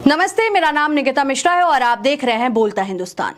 नमस्ते, मेरा नाम निकिता मिश्रा है और आप देख रहे हैं बोलता हिंदुस्तान।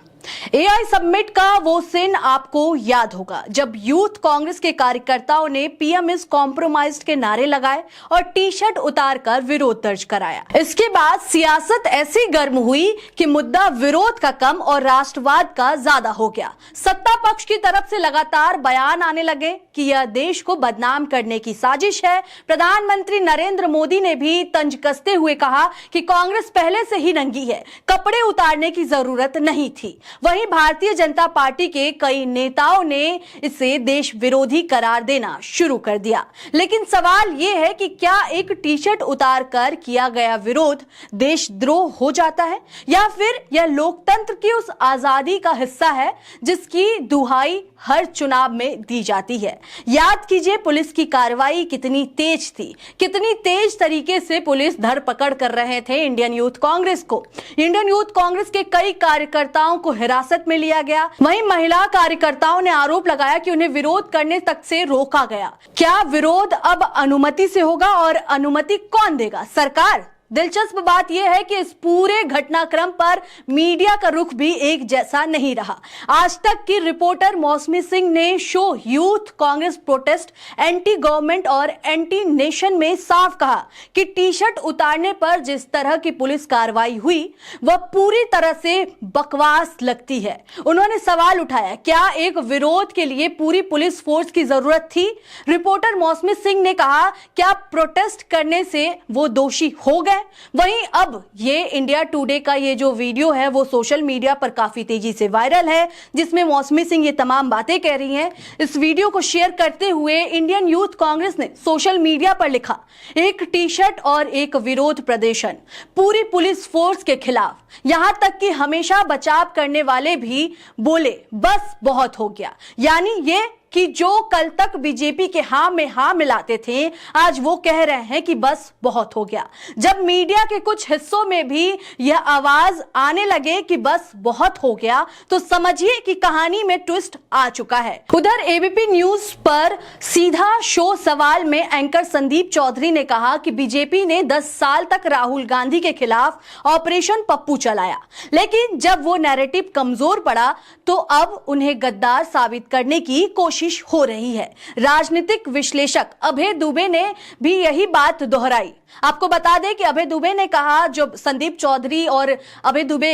एआई समिट का वो सीन आपको याद होगा जब यूथ कांग्रेस के कार्यकर्ताओं ने पीएम इज कॉम्प्रोमाइज्ड के नारे लगाए और टी शर्ट उतारकर विरोध दर्ज कराया। इसके बाद सियासत ऐसी गर्म हुई कि मुद्दा विरोध का कम और राष्ट्रवाद का ज्यादा हो गया। सत्ता पक्ष की तरफ से लगातार बयान आने लगे कि यह देश को बदनाम करने की साजिश है। प्रधानमंत्री नरेंद्र मोदी ने भी तंज कसते हुए कहा कि कांग्रेस पहले से ही नंगी है, कपड़े उतारने की जरूरत नहीं थी। वहीं भारतीय जनता पार्टी के कई नेताओं ने इसे देश विरोधी करार देना शुरू कर दिया। लेकिन सवाल यह है कि क्या एक टी शर्ट उतारकर किया गया विरोध देशद्रोह हो जाता है या फिर यह लोकतंत्र की उस आजादी का हिस्सा है जिसकी दुहाई हर चुनाव में दी जाती है। याद कीजिए पुलिस की कार्रवाई कितनी तेज थी, कितनी तेज तरीके से पुलिस धरपकड़ कर रहे थे इंडियन यूथ कांग्रेस को। इंडियन यूथ कांग्रेस के कई कार्यकर्ताओं को हिरासत में लिया गया। वहीं महिला कार्यकर्ताओं ने आरोप लगाया कि उन्हें विरोध करने तक से रोका गया। क्या विरोध अब अनुमति से होगा और अनुमति कौन देगा? सरकार? दिलचस्प बात यह है कि इस पूरे घटनाक्रम पर मीडिया का रुख भी एक जैसा नहीं रहा। आज तक की रिपोर्टर मौसमी सिंह ने show youth Congress protest anti government और एंटी नेशन में साफ कहा कि टी शर्ट उतारने पर जिस तरह की पुलिस कार्रवाई हुई वह पूरी तरह से बकवास लगती है। उन्होंने सवाल उठाया, क्या एक विरोध के लिए पूरी पुलिस फोर्स की जरूरत थी? रिपोर्टर मौसमी सिंह ने कहा, क्या प्रोटेस्ट करने से वो दोषी हो गए? वहीं अब ये इंडिया टुडे का ये जो वीडियो है वो सोशल मीडिया पर काफी तेजी से वायरल है, जिसमें मौसमी सिंह ये तमाम बातें कह रही हैं। इस वीडियो को शेयर करते हुए इंडियन यूथ कांग्रेस ने सोशल मीडिया पर लिखा, एक टी शर्ट और एक विरोध प्रदर्शन पूरी पुलिस फोर्स के खिलाफ, यहां तक कि हमेशा बचाव करने वाले भी बोले बस बहुत हो गया। यानी ये कि जो कल तक बीजेपी के हाँ में हाँ मिलाते थे आज वो कह रहे हैं कि बस बहुत हो गया। जब मीडिया के कुछ हिस्सों में भी यह आवाज आने लगे कि बस बहुत हो गया तो समझिए कि कहानी में ट्विस्ट आ चुका है। उधर एबीपी न्यूज पर सीधा शो सवाल में एंकर संदीप चौधरी ने कहा कि बीजेपी ने 10 साल तक राहुल गांधी के खिलाफ ऑपरेशन पप्पू चलाया, लेकिन जब वो नैरेटिव कमजोर पड़ा तो अब उन्हें गद्दार साबित करने की कोशिश हो रही है। राजनीतिक विश्लेषक अभय दुबे ने भी यही बात दोहराई। आपको बता दें कि अभय दुबे ने कहा, जो संदीप चौधरी और अभय दुबे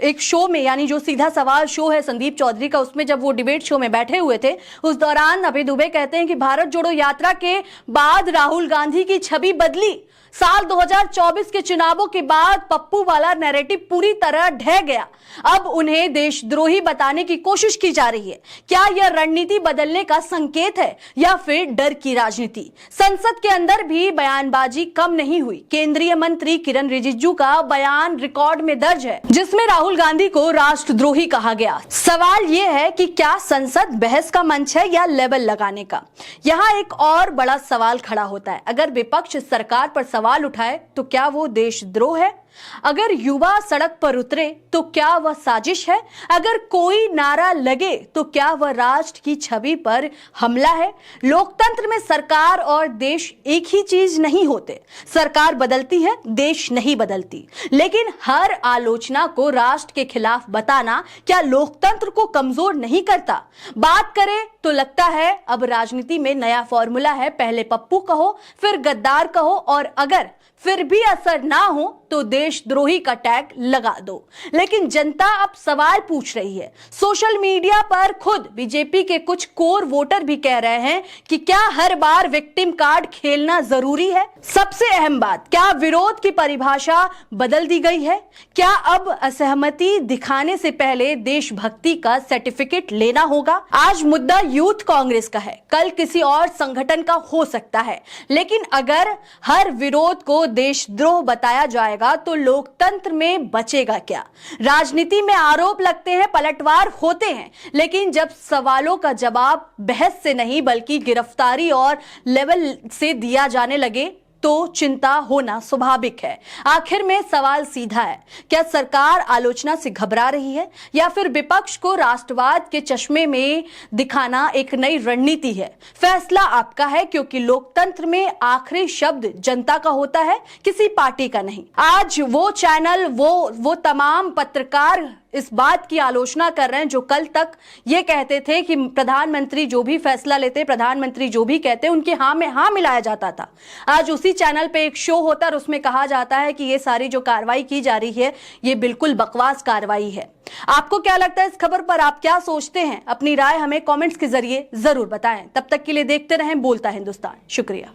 एक शो में, यानी जो सीधा सवाल शो है संदीप चौधरी का, उसमें जब वो डिबेट शो में बैठे हुए थे उस दौरान अभय दुबे कहते हैं कि भारत जोड़ो यात्रा के बाद राहुल गांधी की छवि बदली। साल 2024 के चुनावों के बाद पप्पू वाला नैरेटिव पूरी तरह ढह गया। अब उन्हें देशद्रोही बताने की कोशिश की जा रही है। क्या यह रणनीति बदलने का संकेत है या फिर डर की राजनीति? संसद के अंदर भी बयानबाजी कम नहीं हुई। केंद्रीय मंत्री किरण रिजिजू का बयान रिकॉर्ड में दर्ज है जिसमें राहुल गांधी को राष्ट्रद्रोही कहा गया। सवाल यह है कि क्या संसद बहस का मंच है या लेबल लगाने का? यहाँ एक और बड़ा सवाल खड़ा होता है। अगर विपक्ष सरकार पर सवाल उठाए तो क्या वो देशद्रोह है? अगर युवा सड़क पर उतरे तो क्या वह साजिश है? अगर कोई नारा लगे तो क्या वह राष्ट्र की छवि पर हमला है? लोकतंत्र में सरकार और देश एक ही चीज नहीं होते। सरकार बदलती है, देश नहीं बदलती। लेकिन हर आलोचना को राष्ट्र के खिलाफ बताना क्या लोकतंत्र को कमजोर नहीं करता? बात करें तो लगता है अब राजनीति में नया फॉर्मूला है, पहले पप्पू कहो फिर गद्दार कहो और अगर फिर भी असर ना हो तो देशद्रोही का टैग लगा दो। लेकिन जनता अब सवाल पूछ रही है। सोशल मीडिया पर खुद बीजेपी के कुछ कोर वोटर भी कह रहे हैं कि क्या हर बार विक्टिम कार्ड खेलना जरूरी है? सबसे अहम बात, क्या विरोध की परिभाषा बदल दी गई है? क्या अब असहमति दिखाने से पहले देशभक्ति का सर्टिफिकेट लेना होगा? आज मुद्दा यूथ कांग्रेस का है, कल किसी और संगठन का हो सकता है। लेकिन अगर हर विरोध को देशद्रोह बताया जाएगा तो लोकतंत्र में बचेगा क्या? राजनीति में आरोप लगते हैं, पलटवार होते हैं, लेकिन जब सवालों का जवाब बहस से नहीं बल्कि गिरफ्तारी और लेवल से दिया जाने लगे तो चिंता होना स्वाभाविक है। आखिर में सवाल सीधा है, क्या सरकार आलोचना से घबरा रही है या फिर विपक्ष को राष्ट्रवाद के चश्मे में दिखाना एक नई रणनीति है? फैसला आपका है, क्योंकि लोकतंत्र में आखिरी शब्द जनता का होता है, किसी पार्टी का नहीं। आज वो चैनल, वो तमाम पत्रकार इस बात की आलोचना कर रहे हैं जो कल तक ये कहते थे कि प्रधानमंत्री जो भी फैसला लेते, प्रधानमंत्री जो भी कहते, उनके हाँ में हाँ मिलाया जाता था। आज उसी चैनल पे एक शो होता है और उसमें कहा जाता है कि ये सारी जो कार्रवाई की जा रही है ये बिल्कुल बकवास कार्रवाई है। आपको क्या लगता है इस खबर पर? आप क्या सोचते हैं? अपनी राय हमें कमेंट्स के जरिए जरूर बताएं। तब तक के लिए देखते रहें बोलता हिंदुस्तान। शुक्रिया।